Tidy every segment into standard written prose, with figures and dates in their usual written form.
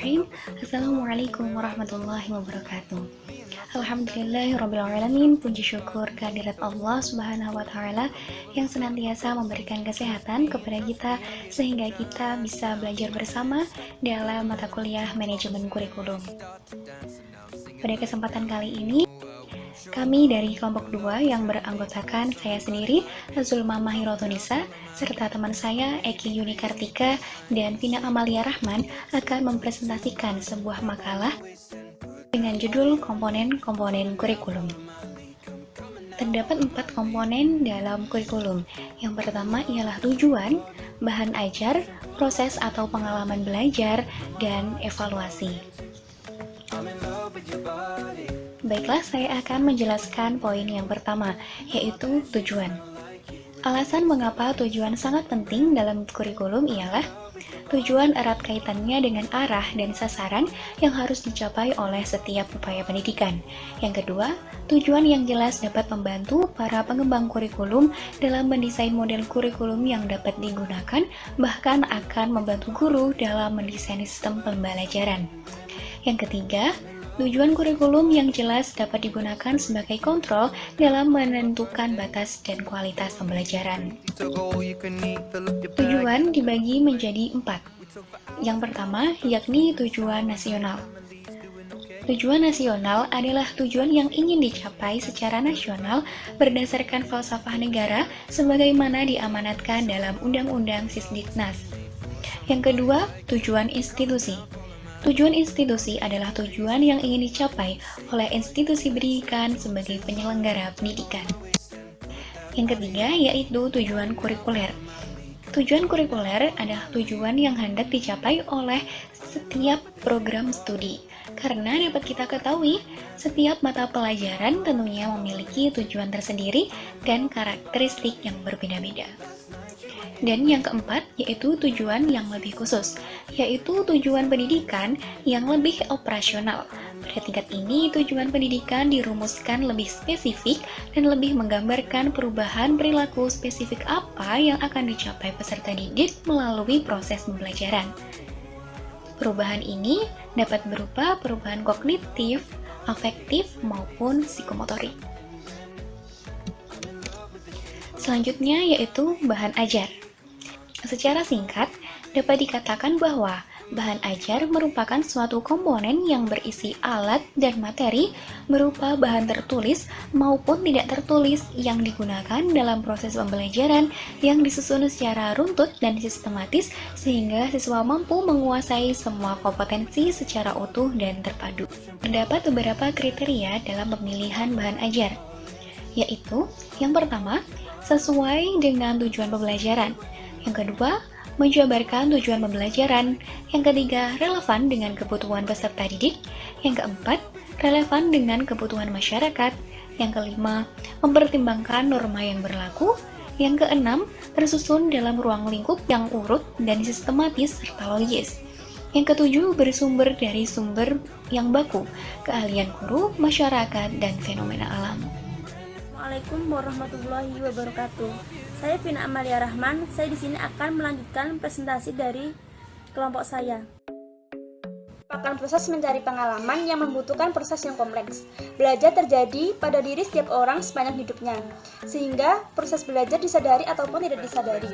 Bismillahirrahmanirrahim. Assalamualaikum warahmatullahi wabarakatuh. Alhamdulillahirrabbilalamin. Puji syukur kehadirat Allah subhanahu wa ta'ala yang senantiasa memberikan kesehatan kepada kita sehingga kita bisa belajar bersama dalam mata kuliah manajemen kurikulum. Pada kesempatan kali ini, kami dari kelompok 2 yang beranggotakan saya sendiri, Zulma Mahirotunisa, serta teman saya Eki Yuni Kartika dan Vina Amalia Rahman akan mempresentasikan sebuah makalah dengan judul komponen-komponen kurikulum. Terdapat 4 komponen dalam kurikulum. Yang pertama ialah tujuan, bahan ajar, proses atau pengalaman belajar, dan evaluasi. Baiklah, saya akan menjelaskan poin yang pertama, yaitu tujuan. Alasan mengapa tujuan sangat penting dalam kurikulum ialah tujuan erat kaitannya dengan arah dan sasaran yang harus dicapai oleh setiap upaya pendidikan. Yang kedua, tujuan yang jelas dapat membantu para pengembang kurikulum dalam mendesain model kurikulum yang dapat digunakan, bahkan akan membantu guru dalam mendesain sistem pembelajaran. Yang ketiga, tujuan kurikulum yang jelas dapat digunakan sebagai kontrol dalam menentukan batas dan kualitas pembelajaran. Tujuan dibagi menjadi 4. Yang pertama, yakni tujuan nasional. Tujuan nasional adalah tujuan yang ingin dicapai secara nasional berdasarkan falsafah negara sebagaimana diamanatkan dalam Undang-Undang Sisdiknas. Yang kedua, tujuan institusi. Tujuan institusi adalah tujuan yang ingin dicapai oleh institusi pendidikan sebagai penyelenggara pendidikan. Yang ketiga yaitu tujuan kurikuler. Tujuan kurikuler adalah tujuan yang hendak dicapai oleh setiap program studi. Karena dapat kita ketahui, setiap mata pelajaran tentunya memiliki tujuan tersendiri dan karakteristik yang berbeda-beda. Dan yang keempat, yaitu tujuan yang lebih khusus, yaitu tujuan pendidikan yang lebih operasional. Pada tingkat ini, tujuan pendidikan dirumuskan lebih spesifik dan lebih menggambarkan perubahan perilaku spesifik apa yang akan dicapai peserta didik melalui proses pembelajaran. Perubahan ini dapat berupa perubahan kognitif, afektif, maupun psikomotorik. Selanjutnya yaitu bahan ajar. Secara singkat, dapat dikatakan bahwa bahan ajar merupakan suatu komponen yang berisi alat dan materi berupa bahan tertulis maupun tidak tertulis yang digunakan dalam proses pembelajaran yang disusun secara runtut dan sistematis sehingga siswa mampu menguasai semua kompetensi secara utuh dan terpadu. Terdapat beberapa kriteria dalam pemilihan bahan ajar, yaitu yang pertama, sesuai dengan tujuan pembelajaran. Yang kedua, menjabarkan tujuan pembelajaran. Yang ketiga, relevan dengan kebutuhan peserta didik. Yang keempat, relevan dengan kebutuhan masyarakat. Yang kelima, mempertimbangkan norma yang berlaku. Yang keenam, tersusun dalam ruang lingkup yang urut dan sistematis serta logis. Yang ketujuh, bersumber dari sumber yang baku, keahlian guru, masyarakat, dan fenomena alam. Assalamualaikum warahmatullahi wabarakatuh. Saya Vina Amalia Rahman. Saya di sini akan melanjutkan presentasi dari kelompok saya. Merupakan proses mencari pengalaman yang membutuhkan proses yang kompleks. Belajar terjadi pada diri setiap orang sepanjang hidupnya, sehingga proses belajar disadari ataupun tidak disadari.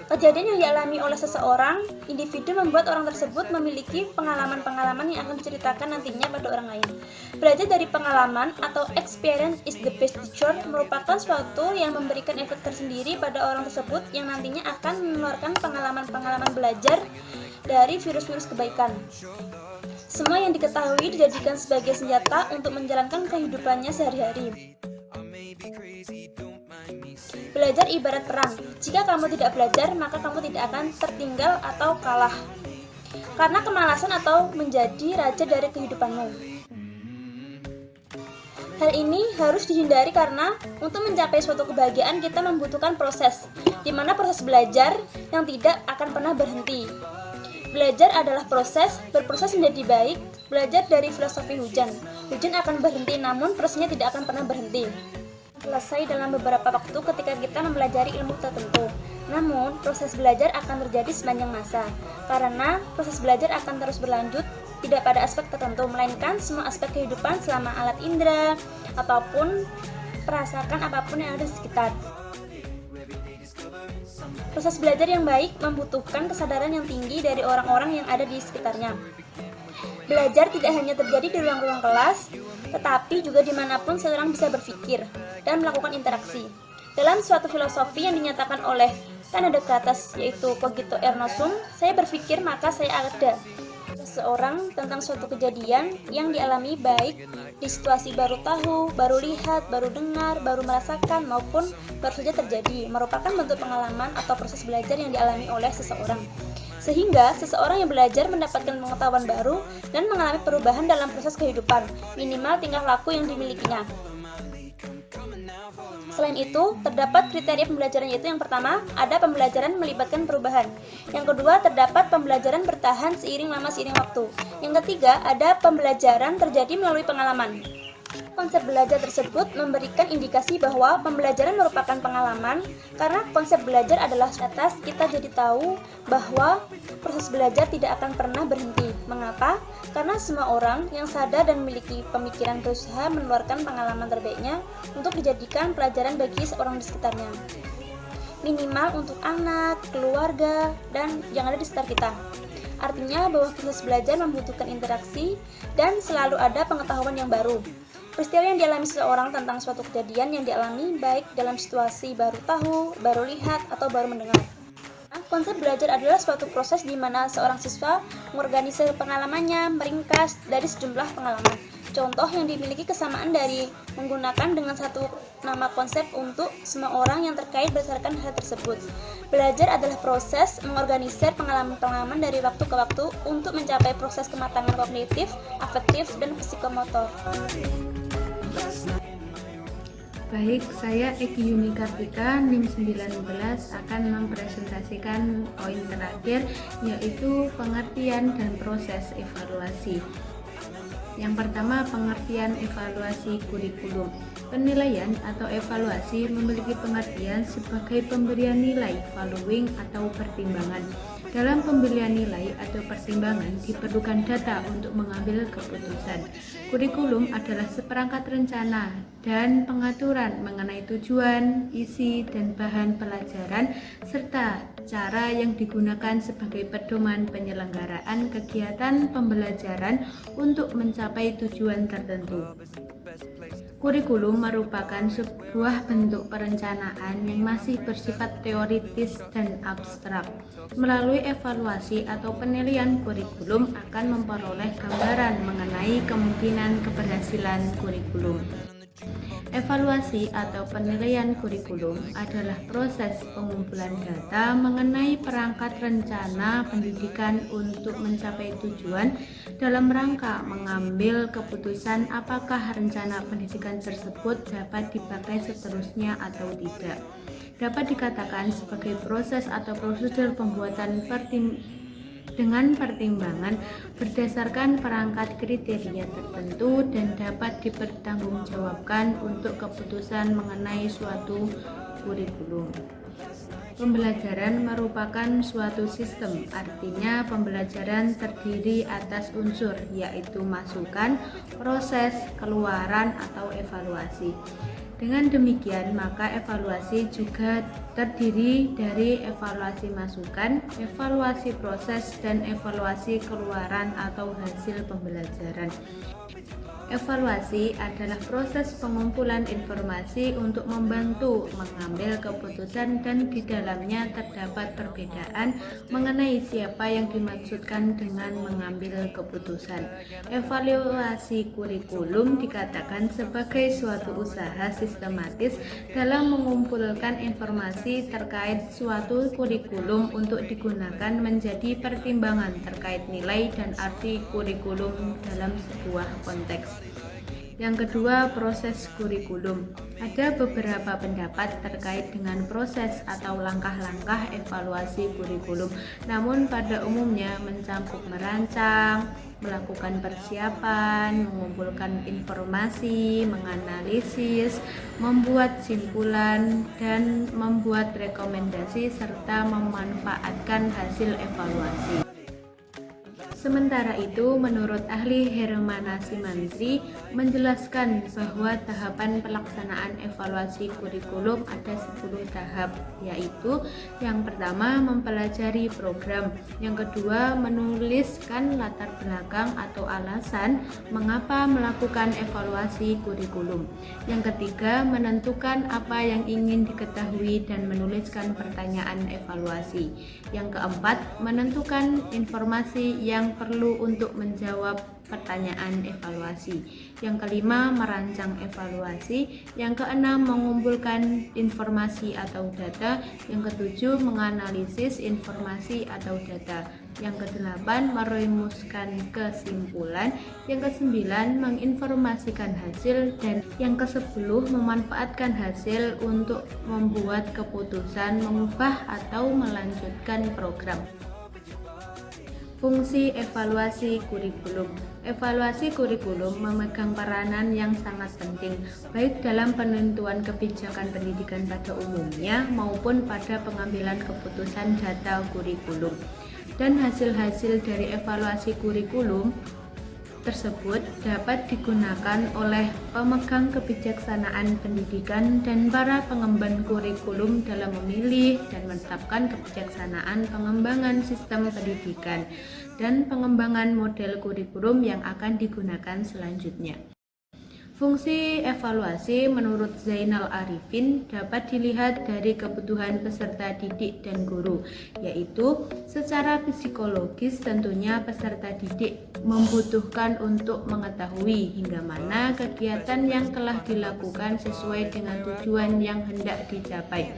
Kejadian yang dialami oleh seseorang, individu membuat orang tersebut memiliki pengalaman-pengalaman yang akan diceritakan nantinya pada orang lain. Belajar dari pengalaman atau experience is the best teacher merupakan suatu yang memberikan efek tersendiri pada orang tersebut yang nantinya akan menularkan pengalaman-pengalaman belajar dari virus-virus kebaikan. Semua yang diketahui dijadikan sebagai senjata untuk menjalankan kehidupannya sehari-hari. Belajar ibarat perang. Jika kamu tidak belajar, maka kamu tidak akan tertinggal atau kalah. Karena kemalasan atau menjadi raja dari kehidupanmu. Hal ini harus dihindari karena untuk mencapai suatu kebahagiaan kita membutuhkan proses, di mana proses belajar yang tidak akan pernah berhenti. Belajar adalah proses, berproses menjadi baik. Belajar dari filosofi hujan. Hujan akan berhenti, namun prosesnya tidak akan pernah berhenti. selesai dalam beberapa waktu ketika kita mempelajari ilmu tertentu. Namun, proses belajar akan terjadi sepanjang masa, karena proses belajar akan terus berlanjut tidak pada aspek tertentu, melainkan semua aspek kehidupan selama alat indera, ataupun perasakan apapun yang ada di sekitar. Proses belajar yang baik membutuhkan kesadaran yang tinggi dari orang-orang yang ada di sekitarnya. Belajar tidak hanya terjadi di ruang-ruang kelas, tetapi juga dimanapun seseorang bisa berpikir dan melakukan interaksi. Dalam suatu filosofi yang dinyatakan oleh René Descartes, yaitu cogito ergo sum, saya berpikir maka saya ada. Seseorang tentang suatu kejadian yang dialami baik di situasi baru tahu, baru lihat, baru dengar, baru merasakan, maupun baru saja terjadi, merupakan bentuk pengalaman atau proses belajar yang dialami oleh seseorang. Sehingga seseorang yang belajar mendapatkan pengetahuan baru dan mengalami perubahan dalam proses kehidupan, minimal tingkah laku yang dimilikinya. Selain itu, terdapat kriteria pembelajaran, yaitu yang pertama, ada pembelajaran melibatkan perubahan. Yang kedua, terdapat pembelajaran bertahan seiring waktu. Yang ketiga, ada pembelajaran terjadi melalui pengalaman. Konsep belajar tersebut memberikan indikasi bahwa pembelajaran merupakan pengalaman, karena konsep belajar adalah atas kita jadi tahu bahwa proses belajar tidak akan pernah berhenti. Mengapa? Karena semua orang yang sadar dan memiliki pemikiran berusaha mengeluarkan pengalaman terbaiknya untuk dijadikan pelajaran bagi seorang di sekitarnya. Minimal untuk anak, keluarga, dan yang ada di sekitar kita. Artinya bahwa proses belajar membutuhkan interaksi dan selalu ada pengetahuan yang baru. Peristiwa yang dialami seseorang tentang suatu kejadian yang dialami baik dalam situasi baru tahu, baru lihat, atau baru mendengar. Konsep belajar adalah suatu proses di mana seorang siswa mengorganisir pengalamannya meringkas dari sejumlah pengalaman. Contoh yang dimiliki kesamaan dari menggunakan dengan satu nama konsep untuk semua orang yang terkait berdasarkan hal tersebut. Belajar adalah proses mengorganisir pengalaman-pengalaman dari waktu ke waktu untuk mencapai proses kematangan kognitif, afektif, dan psikomotor. Baik, saya Eki Yuni Kartika, NIM 19 akan mempresentasikan poin terakhir, yaitu pengertian dan proses evaluasi. Yang pertama, pengertian evaluasi kurikulum. Penilaian atau evaluasi memiliki pengertian sebagai pemberian nilai, valuing atau pertimbangan. Dalam pemberian nilai atau pertimbangan diperlukan data untuk mengambil keputusan. Kurikulum adalah seperangkat rencana dan pengaturan mengenai tujuan, isi, dan bahan pelajaran, serta cara yang digunakan sebagai pedoman penyelenggaraan kegiatan pembelajaran untuk mencapai tujuan tertentu. Kurikulum merupakan sebuah bentuk perencanaan yang masih bersifat teoritis dan abstrak. Melalui evaluasi atau penilaian, kurikulum akan memperoleh gambaran mengenai kemungkinan keberhasilan kurikulum. Evaluasi atau penilaian kurikulum adalah proses pengumpulan data mengenai perangkat rencana pendidikan untuk mencapai tujuan dalam rangka mengambil keputusan apakah rencana pendidikan tersebut dapat dipakai seterusnya atau tidak. Dapat dikatakan sebagai proses atau prosedur pembuatan dengan pertimbangan berdasarkan perangkat kriteria tertentu dan dapat dipertanggungjawabkan untuk keputusan mengenai suatu kurikulum. Pembelajaran merupakan suatu sistem, artinya pembelajaran terdiri atas unsur, yaitu masukan, proses, keluaran, atau evaluasi. Dengan demikian, maka evaluasi juga terdiri dari evaluasi masukan, evaluasi proses, dan evaluasi keluaran atau hasil pembelajaran. Evaluasi adalah proses pengumpulan informasi untuk membantu mengambil keputusan, dan di dalamnya terdapat perbedaan mengenai siapa yang dimaksudkan dengan mengambil keputusan. Evaluasi kurikulum dikatakan sebagai suatu usaha sistematis dalam mengumpulkan informasi terkait suatu kurikulum untuk digunakan menjadi pertimbangan terkait nilai dan arti kurikulum dalam sebuah konteks. Yang kedua, proses kurikulum. Ada beberapa pendapat terkait dengan proses atau langkah-langkah evaluasi kurikulum. Namun pada umumnya mencakup merancang, melakukan persiapan, mengumpulkan informasi, menganalisis, membuat simpulan, dan membuat rekomendasi serta memanfaatkan hasil evaluasi. Sementara itu, menurut ahli Hermana Simantri menjelaskan bahwa tahapan pelaksanaan evaluasi kurikulum ada 10 tahap, yaitu yang pertama mempelajari program, yang kedua menuliskan latar belakang atau alasan mengapa melakukan evaluasi kurikulum, yang ketiga menentukan apa yang ingin diketahui dan menuliskan pertanyaan evaluasi, yang keempat menentukan informasi yang perlu untuk menjawab pertanyaan evaluasi, yang kelima merancang evaluasi, yang keenam mengumpulkan informasi atau data, yang ketujuh menganalisis informasi atau data, yang kedelapan merumuskan kesimpulan, yang kesembilan menginformasikan hasil, dan yang kesepuluh memanfaatkan hasil untuk membuat keputusan mengubah atau melanjutkan program. Fungsi evaluasi kurikulum. Evaluasi kurikulum memegang peranan yang sangat penting, baik dalam penentuan kebijakan pendidikan pada umumnya maupun pada pengambilan keputusan data kurikulum. Dan hasil-hasil dari evaluasi kurikulum tersebut dapat digunakan oleh pemegang kebijaksanaan pendidikan dan para pengemban kurikulum dalam memilih dan menetapkan kebijaksanaan pengembangan sistem pendidikan dan pengembangan model kurikulum yang akan digunakan selanjutnya. Fungsi evaluasi menurut Zainal Arifin dapat dilihat dari kebutuhan peserta didik dan guru, yaitu secara psikologis tentunya peserta didik membutuhkan untuk mengetahui hingga mana kegiatan yang telah dilakukan sesuai dengan tujuan yang hendak dicapai.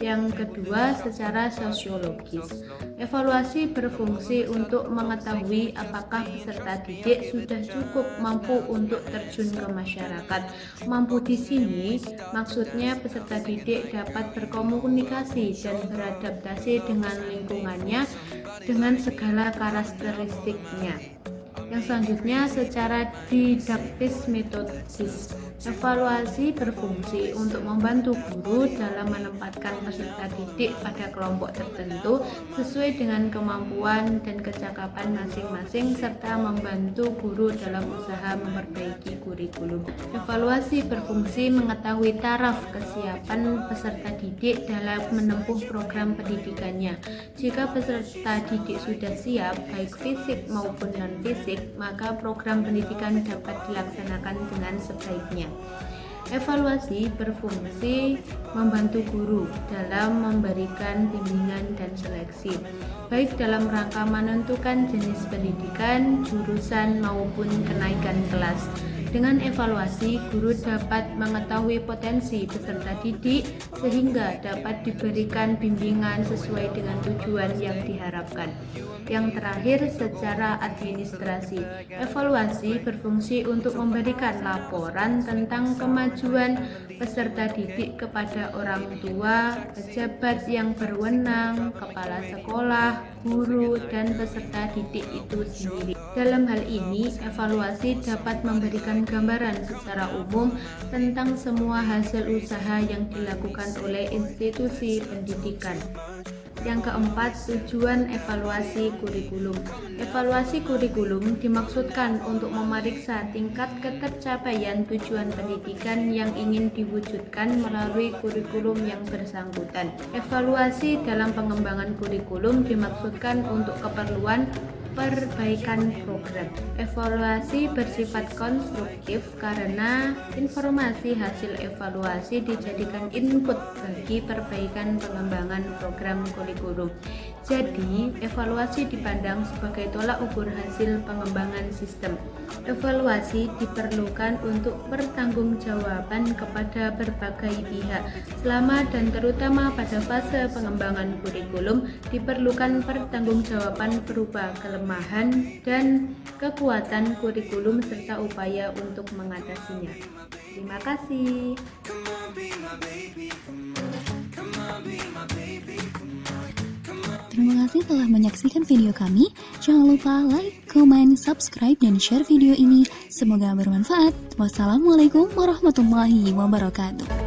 Yang kedua, secara sosiologis. Evaluasi berfungsi untuk mengetahui apakah peserta didik sudah cukup mampu untuk terjun ke masyarakat. Mampu di sini maksudnya peserta didik dapat berkomunikasi dan beradaptasi dengan lingkungannya dengan segala karakteristiknya. Yang selanjutnya, secara didaktis metodis. Evaluasi berfungsi untuk membantu guru dalam menempatkan peserta didik pada kelompok tertentu sesuai dengan kemampuan dan kecakapan masing-masing serta membantu guru dalam usaha memperbaiki kurikulum. Evaluasi berfungsi mengetahui taraf kesiapan peserta didik dalam menempuh program pendidikannya. Jika peserta didik sudah siap, baik fisik maupun non-fisik, maka program pendidikan dapat dilaksanakan dengan sebaiknya. Evaluasi berfungsi membantu guru dalam memberikan bimbingan dan seleksi, baik dalam rangka menentukan jenis pendidikan, jurusan maupun kenaikan kelas. Dengan evaluasi, guru dapat mengetahui potensi peserta didik sehingga dapat diberikan bimbingan sesuai dengan tujuan yang diharapkan. Yang terakhir, secara administrasi, evaluasi berfungsi untuk memberikan laporan tentang kemajuan peserta didik kepada orang tua, pejabat yang berwenang, kepala sekolah, guru, dan peserta didik itu sendiri. Dalam hal ini, evaluasi dapat memberikan gambaran secara umum tentang semua hasil usaha yang dilakukan oleh institusi pendidikan. Yang keempat, tujuan evaluasi kurikulum. Evaluasi kurikulum dimaksudkan untuk memeriksa tingkat ketercapaian tujuan pendidikan yang ingin diwujudkan melalui kurikulum yang bersangkutan. Evaluasi dalam pengembangan kurikulum dimaksudkan untuk keperluan perbaikan program. Evaluasi bersifat konstruktif karena informasi hasil evaluasi dijadikan input bagi perbaikan pengembangan program kurikulum. Jadi, evaluasi dipandang sebagai tolak ukur hasil pengembangan sistem. Evaluasi diperlukan untuk pertanggungjawaban kepada berbagai pihak. Selama dan terutama pada fase pengembangan kurikulum, diperlukan pertanggungjawaban berupa kelemahan dan kekuatan kurikulum serta upaya untuk mengatasinya. Terima kasih. Terima kasih telah menyaksikan video kami. Jangan lupa like, comment, subscribe, dan share video ini. Semoga bermanfaat. Wassalamualaikum warahmatullahi wabarakatuh.